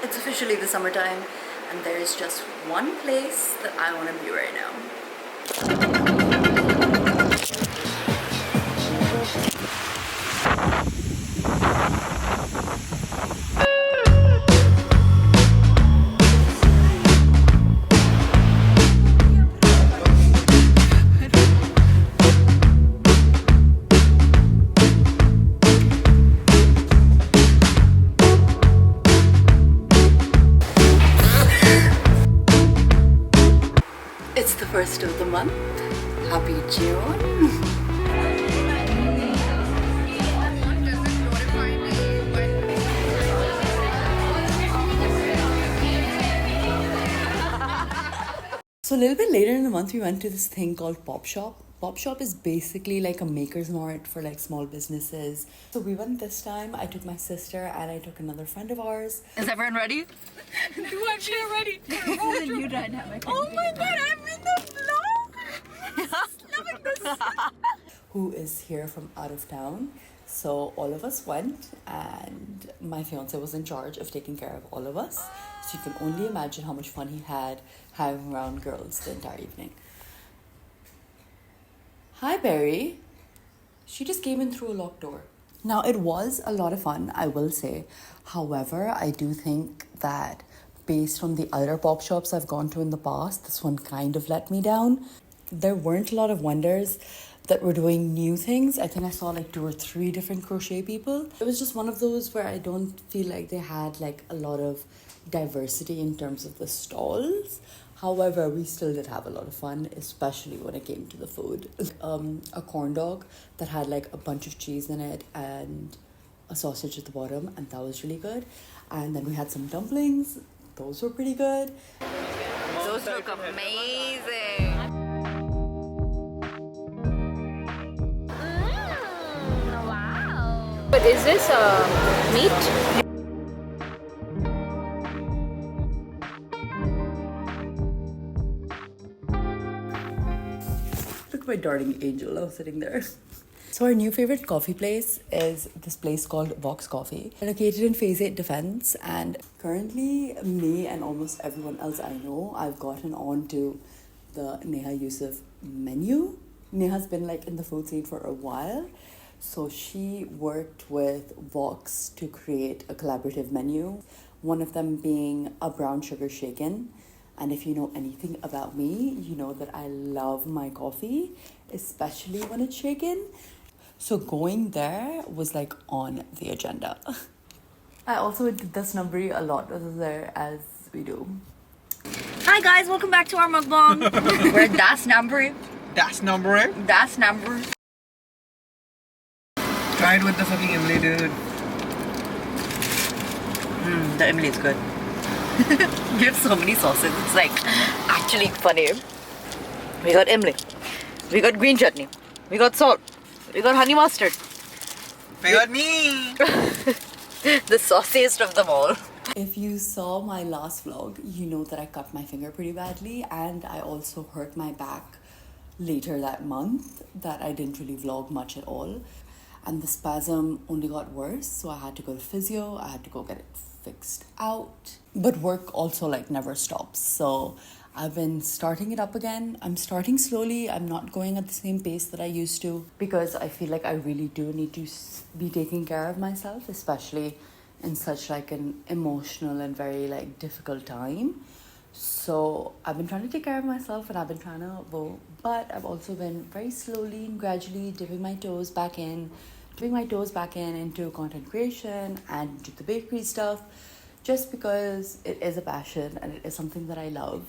It's officially the summertime, and there is just one place that I want to be right now. It's the first of the month. Happy June. So a little bit later in the month, we went to this thing called Pop Shop. Pop Shop is basically like a maker's mart for like small businesses. So we went this time. I took my sister and I took another friend of ours. Is everyone ready? You actually are ready. This is a new dynamic. Oh my god, I'm in the vlog. Loving this. Who is here from out of town. So all of us went, and my fiance was in charge of taking care of all of us. So you can only imagine how much fun he had having around girls the entire evening. Hi, Barry. She just came in through a locked door. Now, it was a lot of fun, I will say. However, I do think that based on the other pop shops I've gone to in the past, this one kind of let me down. There weren't a lot of vendors that were doing new things. I think I saw like 2 or 3 different crochet people. It was just one of those where I don't feel like they had like a lot of diversity in terms of the stalls. However, we still did have a lot of fun, especially when it came to the food. A corn dog that had like a bunch of cheese in it and a sausage at the bottom, and that was really good. And then we had some dumplings. Those were pretty good. Those look amazing. Wow. But is this meat? Look at my darling angel now sitting there. So our new favorite coffee place is this place called Vox Coffee. They're located in Phase 8 Defense, and currently me and almost everyone else I know, I've gotten onto the Neha Yusuf menu. Neha's been like in the food scene for a while. So she worked with Vox to create a collaborative menu. One of them being a brown sugar shaken. And if you know anything about me, you know that I love my coffee, especially when it's shaken. So going there was like on the agenda. I also went to Das Nambri a lot there, as we do. Hi guys, welcome back to our mukbang. We're at Das Nambri. Das number. Das Nambri. Try it with the fucking Emily, dude. The Emily is good. We have so many sauces. It's like actually funny. We got Emily. We got green chutney. We got salt. We got honey mustard. They got me. The sauciest of them all. If you saw my last vlog, you know that I cut my finger pretty badly, and I also hurt my back later that month that I didn't really vlog much at all. And the spasm only got worse, so I had to go to physio. I had to go get it fixed out. But work also like never stops. So I've been starting it up again. I'm starting slowly. I'm not going at the same pace that I used to, because I feel like I really do need to be taking care of myself, especially in such like an emotional and very like difficult time. So I've been trying to take care of myself, and I've been trying to go, but I've also been very slowly and gradually dipping my toes back in into content creation and into the bakery stuff, just because it is a passion and it is something that I love.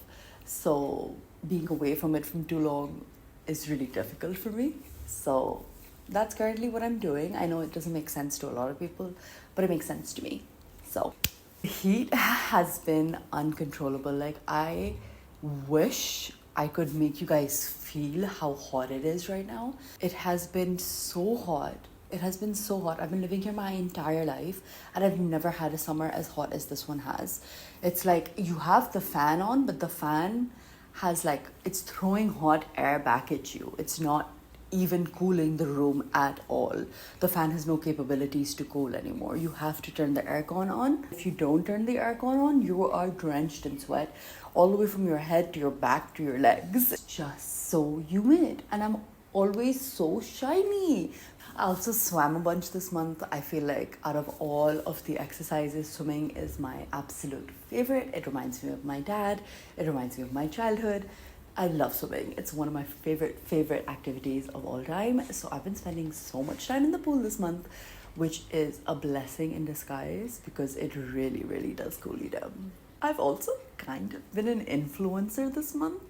So being away from it from too long is really difficult for me. So that's currently what I'm doing. I know it doesn't make sense to a lot of people, but it makes sense to me. So the heat has been uncontrollable. Like, I wish I could make you guys feel how hot it is right now. It has been so hot. It has been so hot. I've been living here my entire life, and I've never had a summer as hot as this one has. It's like you have the fan on, but the fan has like, it's throwing hot air back at you. It's not even cooling the room at all. The fan has no capabilities to cool anymore. You have to turn the aircon on. If you don't turn the aircon on, you are drenched in sweat all the way from your head to your back to your legs. It's just so humid, and I'm always so shiny. I also swam a bunch this month. I feel like out of all of the exercises, swimming is my absolute favorite. It reminds me of my dad. It reminds me of my childhood. I love swimming. It's one of my favorite activities of all time. So I've been spending so much time in the pool this month, which is a blessing in disguise because it really does cool you down. I've also kind of been an influencer this month,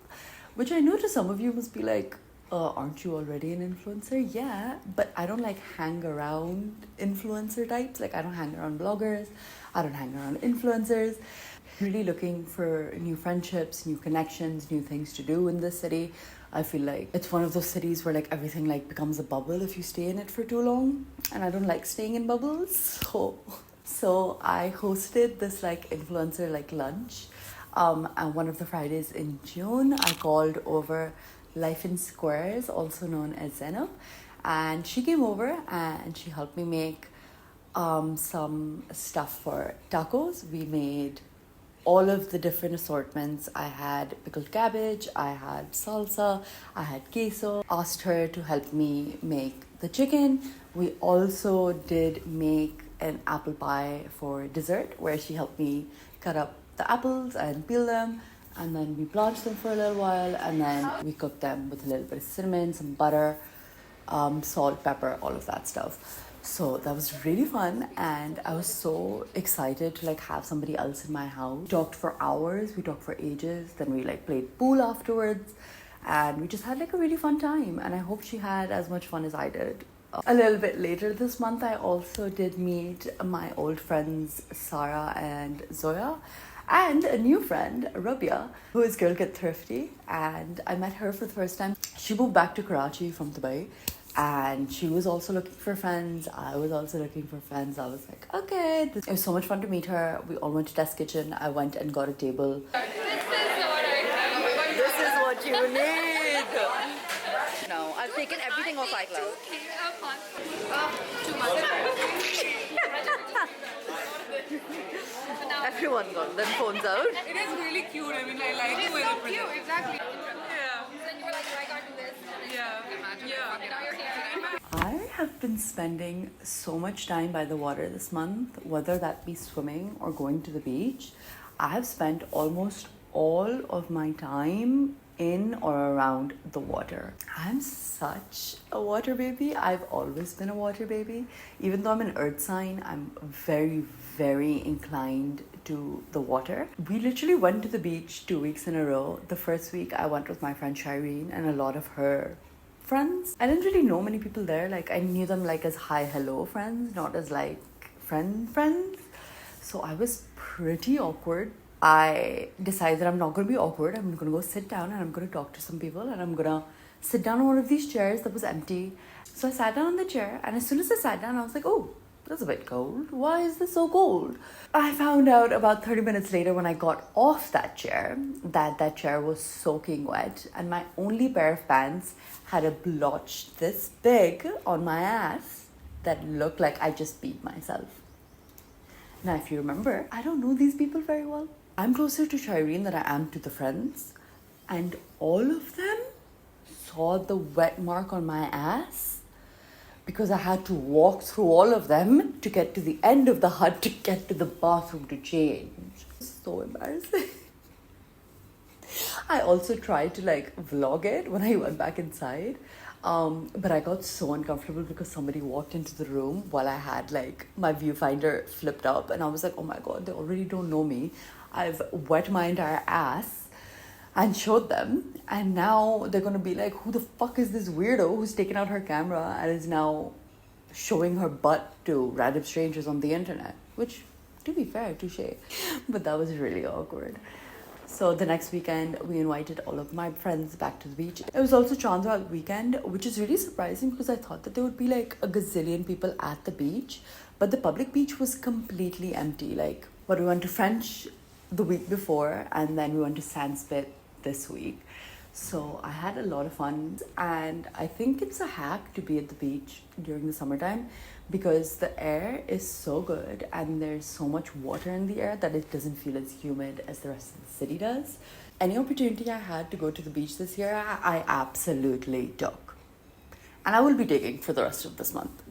which I know to some of you must be like, aren't you already an influencer? Yeah, but I don't like hang around influencer types. Like I don't hang around bloggers. I don't hang around influencers. Really looking for new friendships, new connections, new things to do in this city. I feel like it's one of those cities where like everything like becomes a bubble if you stay in it for too long. And I don't like staying in bubbles. So I hosted this like influencer like lunch. And one of the Fridays in June, I called over Life in Squares, also known as Zena, and she came over and she helped me make some stuff for tacos. We made all of the different assortments. I had pickled cabbage, I had salsa, I had queso. Asked her to help me make the chicken. We also did make an apple pie for dessert where she helped me cut up the apples and peel them, and then we blanched them for a little while, and then we cooked them with a little bit of cinnamon, some butter, salt, pepper, all of that stuff. So that was really fun, and I was so excited to like have somebody else in my house. We talked for hours, we talked for ages, then we like played pool afterwards, and we just had like a really fun time, and I hope she had as much fun as I did. A little bit later this month, I also did meet my old friends Sarah and Zoya, and a new friend, Rabia, who is Girl Get Thrifty, and I met her for the first time. She moved back to Karachi from Dubai, and she was also looking for friends. I was also looking for friends. I was like, okay. It was so much fun to meet her. We all went to Test Kitchen. I went and got a table. This is what you need. No, I've taken everything off iCloud. Everyone got their phones out. It is really cute. I mean, I like the way so they cute, present. exactly. Yeah. Then you were like, I can't do this. Yeah. Now you're here. I have been spending so much time by the water this month, whether that be swimming or going to the beach. I have spent almost all of my time in or around the water. I'm such a water baby. I've always been a water baby. Even though I'm an earth sign, I'm very inclined to the water. We literally went to the beach 2 weeks in a row. The first week I went with my friend Shireen and a lot of her friends. I didn't really know many people there. Like I knew them like as hi hello friends, not as like friends. So I was pretty awkward. I decided that I'm not going to be awkward. I'm going to go sit down and I'm going to talk to some people, and I'm going to sit down on one of these chairs that was empty. So I sat down on the chair, and as soon as I sat down, I was like, oh, that's a bit cold. Why is this so cold? I found out about 30 minutes later when I got off that chair that chair was soaking wet, and my only pair of pants had a blotch this big on my ass that looked like I just peed myself. Now, if you remember, I don't know these people very well. I'm closer to Shireen than I am to the friends, and all of them saw the wet mark on my ass because I had to walk through all of them to get to the end of the hut to get to the bathroom to change. So embarrassing. I also tried to like vlog it when I went back inside, but I got so uncomfortable because somebody walked into the room while I had like my viewfinder flipped up, and I was like, oh my god, they already don't know me. I've wet my entire ass and showed them, and now they're gonna be like, who the fuck is this weirdo who's taken out her camera and is now showing her butt to random strangers on the internet? Which, to be fair, touche, but that was really awkward. So the next weekend, we invited all of my friends back to the beach. It was also Chandra weekend, which is really surprising because I thought that there would be like a gazillion people at the beach, but the public beach was completely empty. Like, we went to French the week before, and then we went to Sandspit this week. So I had a lot of fun, and I think it's a hack to be at the beach during the summertime because the air is so good and there's so much water in the air that it doesn't feel as humid as the rest of the city does. Any opportunity I had to go to the beach this year, I absolutely took. And I will be taking for the rest of this month.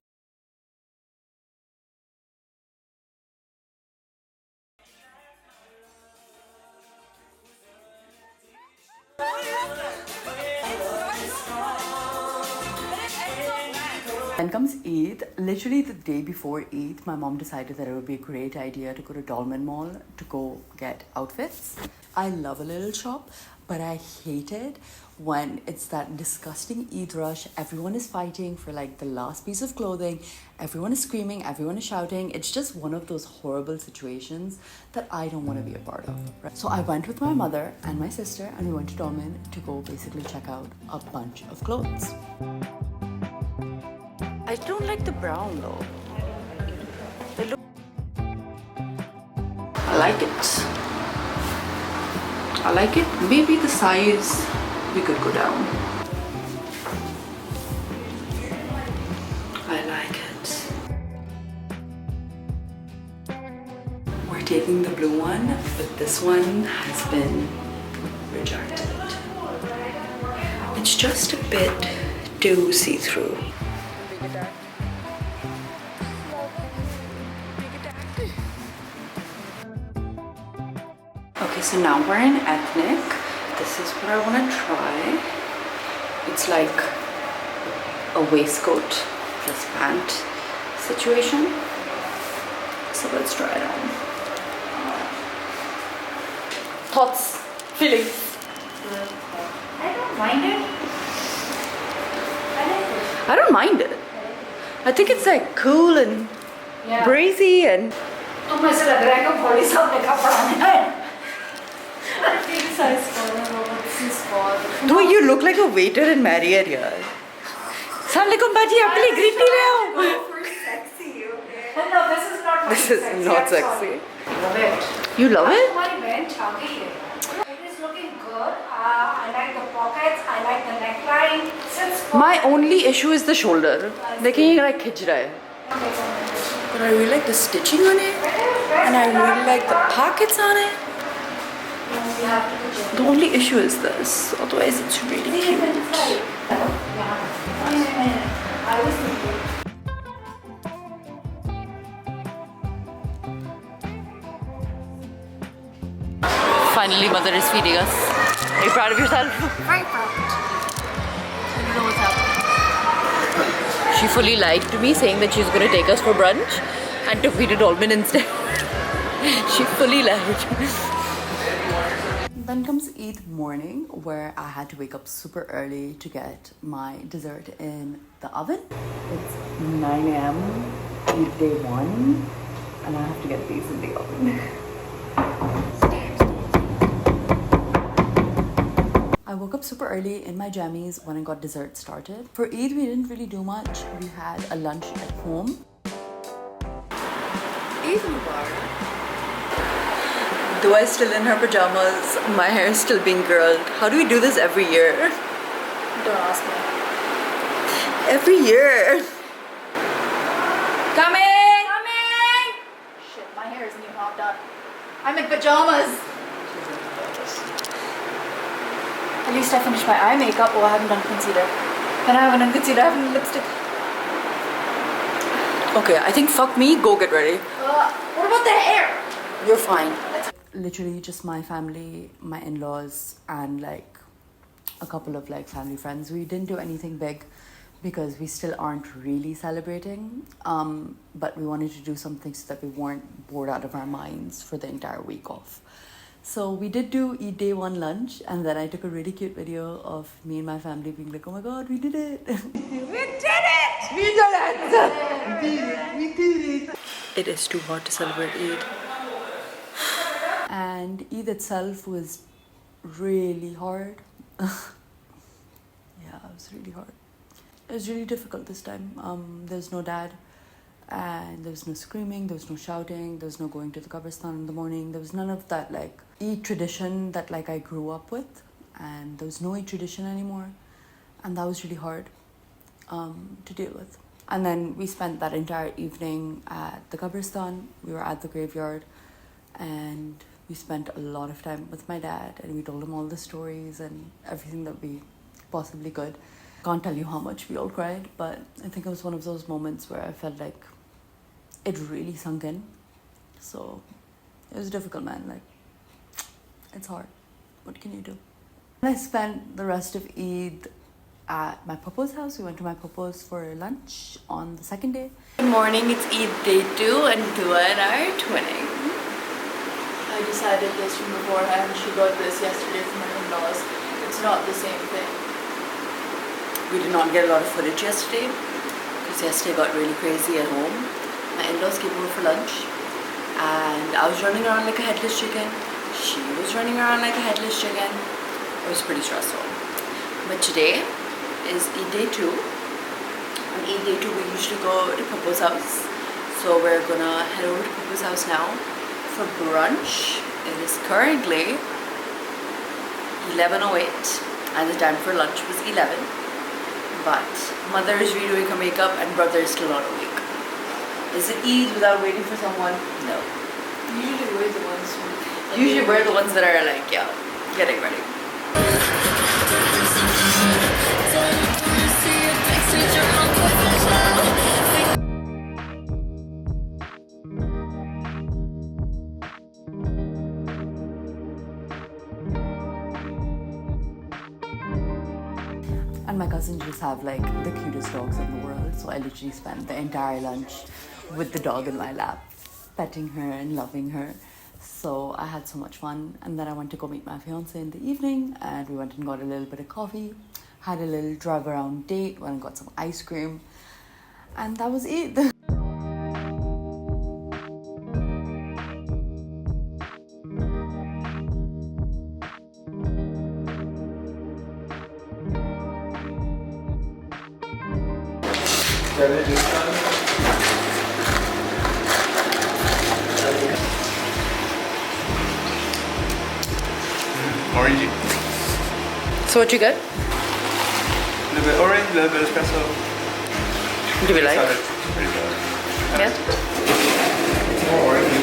Then comes Eid. Literally the day before Eid, my mom decided that it would be a great idea to go to Dolmen Mall to go get outfits. I love a little shop, but I hate it when it's that disgusting Eid rush. Everyone is fighting for like the last piece of clothing. Everyone is screaming, everyone is shouting. It's just one of those horrible situations that I don't want to be a part of. Right? So I went with my mother and my sister and we went to Dolmen to go basically check out a bunch of clothes. I don't like the brown though. They look... I like it. I like it. Maybe the size we could go down. I like it. We're taking the blue one, but this one has been rejected. It's just a bit too see-through. Okay, so now we're in ethnic. This is what I want to try. It's like a waistcoat plus pant situation. So let's try it on. Thoughts, feelings? I don't mind it. I don't mind it. I think it's like cool and breezy and... तुम ऐसे लग रहा है कि body साहब ने कपड़ा है No, you look like a waiter in Marriott here. Assalamualaikum baji, aap ke liye green tea le aao. sexy, okay? No, this is not. This is not sexy. Love it. You love it? हमारी बहन छा गई है. It is looking good. I like the pockets. I like the neckline. My only issue is the shoulder. Dekhiye ye like khich raha hai. But I really like the stitching on it, and I really like the pockets on it. The only issue is this. Otherwise, it's really cute. Finally, mother is feeding us. Are you proud of yourself? Very proud. I don't know what's happening. She fully lied to me, saying that she's going to take us for brunch and took me to Dolmen instead. She fully lied. Then comes Eid morning, where I had to wake up super early to get my dessert in the oven. It's 9 a.m. Eid day 1, and I have to get these in the oven. I woke up super early in my jammies when I got dessert started. For Eid, we didn't really do much. We had a lunch at home. Eid Mubarak. Dua is still in her pajamas. My hair is still being curled. How do we do this every year? Don't ask me. Every year. Coming! Coming! Shit, my hair isn't even half done. I'm in pajamas. At least I finished my eye makeup. Oh, I haven't done concealer. Then I haven't done concealer. I haven't done lipstick. Okay, I think fuck me. Go get ready. What about the hair? You're fine. Literally just my family, my in-laws, and like a couple of like family friends. We didn't do anything big because we still aren't really celebrating. But we wanted to do something so that we weren't bored out of our minds for the entire week off. So we did do Eid day 1 lunch, and then I took a really cute video of me and my family being like, oh my god, we did it. We did it! We did it! We did it! It is too hot to celebrate Eid. And Eid itself was really hard. Yeah, it was really hard. It was really difficult this time. There's no dad, and there was no screaming, there was no shouting, there was no going to the Qabristan in the morning. There was none of that like Eid tradition that like I grew up with. and there was no Eid tradition anymore, and that was really hard to deal with. And then we spent that entire evening at the Qabristan. We were at the graveyard, and we spent a lot of time with my dad, and we told him all the stories and everything that we possibly could. Can't tell you how much we all cried, but I think it was one of those moments where I felt like it really sunk in. So it was difficult, man. Like, it's hard. What can you do? And I spent the rest of Eid at my papa's house. We went to my papa's for lunch on the second day. Good morning, it's Eid day 2 and Dua and I are twinning. I decided this from beforehand. She got this yesterday from my in-laws. It's not the same thing. We did not get a lot of footage yesterday because yesterday got really crazy at home. My in-laws came over for lunch and I was running around like a headless chicken. She was running around like a headless chicken. It was pretty stressful. But today is Eid day 2. On Eid day 2 we usually go to Papa's house. So we're gonna head over to Papa's house now for brunch. It is currently 11:08 and the time for lunch was 11. But mother is redoing her makeup and brother is still not awake. Is it Eid without waiting for someone? No. Usually we're the ones that are like, yeah, getting ready. And my cousins just have like the cutest dogs in the world, so I literally spent the entire lunch with the dog in my lap, petting her and loving her. So I had so much fun, and then I went to go meet my fiance in the evening, and we went and got a little bit of coffee, had a little drive around date, went and got some ice cream, and that was it. Orangey. So what you got? A little bit orange, a little bit espresso. Do we like? Salad. Pretty good. Yeah. More orangey.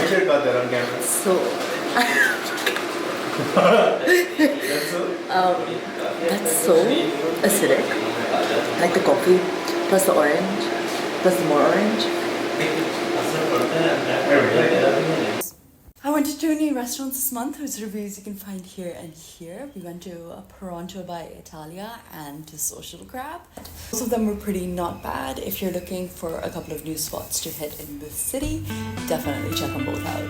You should have got that on camera. So that's so acidic. Like the coffee plus the orange plus the more orange. I went to 2 new restaurants this month whose reviews you can find here and here. We went to Pronto by Italia and to Social Crab. Both of them were pretty not bad. If you're looking for a couple of new spots to hit in the city, definitely check them both out.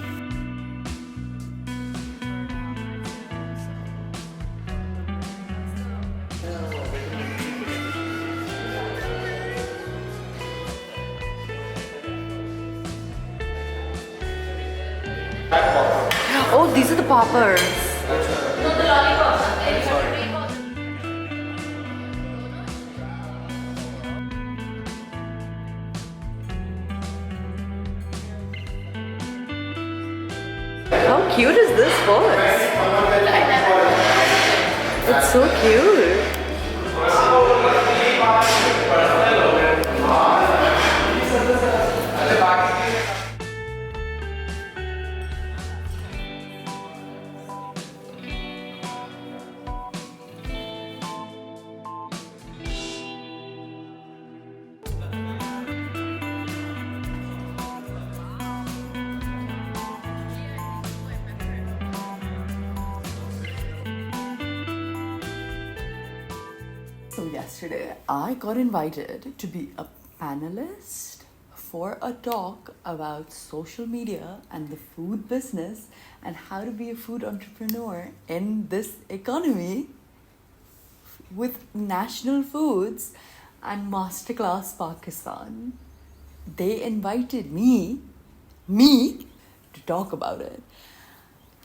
Oh, these are the poppers. No, the lollipops. How cute is this foot? It's so cute. So yesterday, I got invited to be a panelist for a talk about social media and the food business and how to be a food entrepreneur in this economy with National Foods and Masterclass Pakistan. They invited me to talk about it.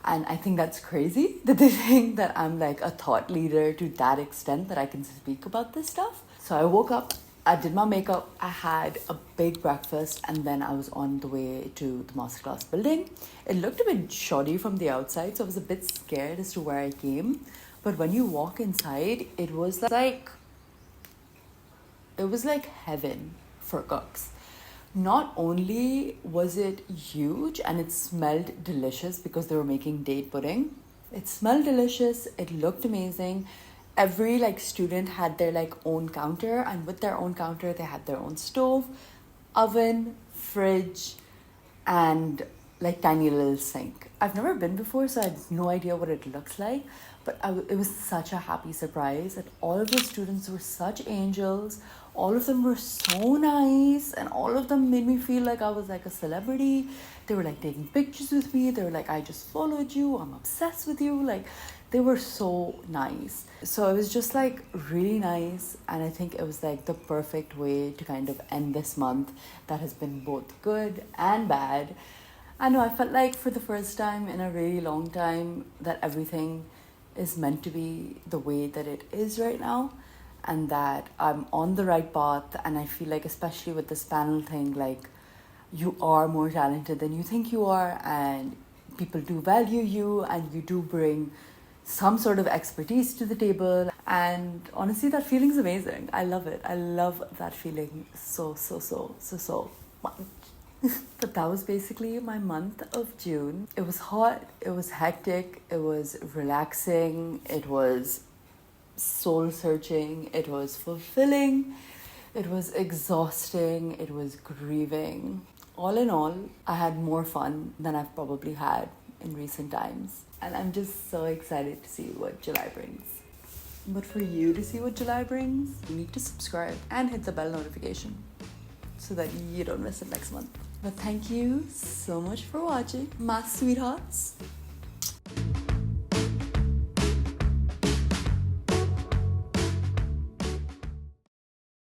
And I think that's crazy that they think that I'm like a thought leader to that extent that I can speak about this stuff. So I woke up I did my makeup, I had a big breakfast, and then I was on the way to the Masterclass building. It looked a bit shoddy from the outside, so I was a bit scared as to where I came. But when you walk inside, it was like heaven for cooks. Not only was it huge and it smelled delicious because they were making date pudding. It smelled delicious, it looked amazing. Every student had their own counter, and with their own counter they had their own stove, oven, fridge, and tiny little sink. I've never been before, so I had no idea what it looks like, but it was such a happy surprise that all of the students were such angels. All of them were so nice, and all of them made me feel like I was a celebrity. They were taking pictures with me. They were like, I just followed you, I'm obsessed with you. They were so nice. So it was just really nice, and I think it was the perfect way to kind of end this month that has been both good and bad. I know, I felt for the first time in a really long time that everything is meant to be the way that it is right now, and that I'm on the right path. And I feel especially with this panel thing, you are more talented than you think you are, and people do value you, and you do bring some sort of expertise to the table. And honestly, that feeling's amazing. I love it. I love that feeling so much. But that was basically my month of June. It was hot, it was hectic, it was relaxing, it was soul searching, it was fulfilling, it was exhausting, it was grieving. All in all, I had more fun than I've probably had in recent times. And I'm just so excited to see what July brings. But for you to see what July brings, you need to subscribe and hit the bell notification so that you don't miss it next month. But thank you so much for watching, my sweethearts.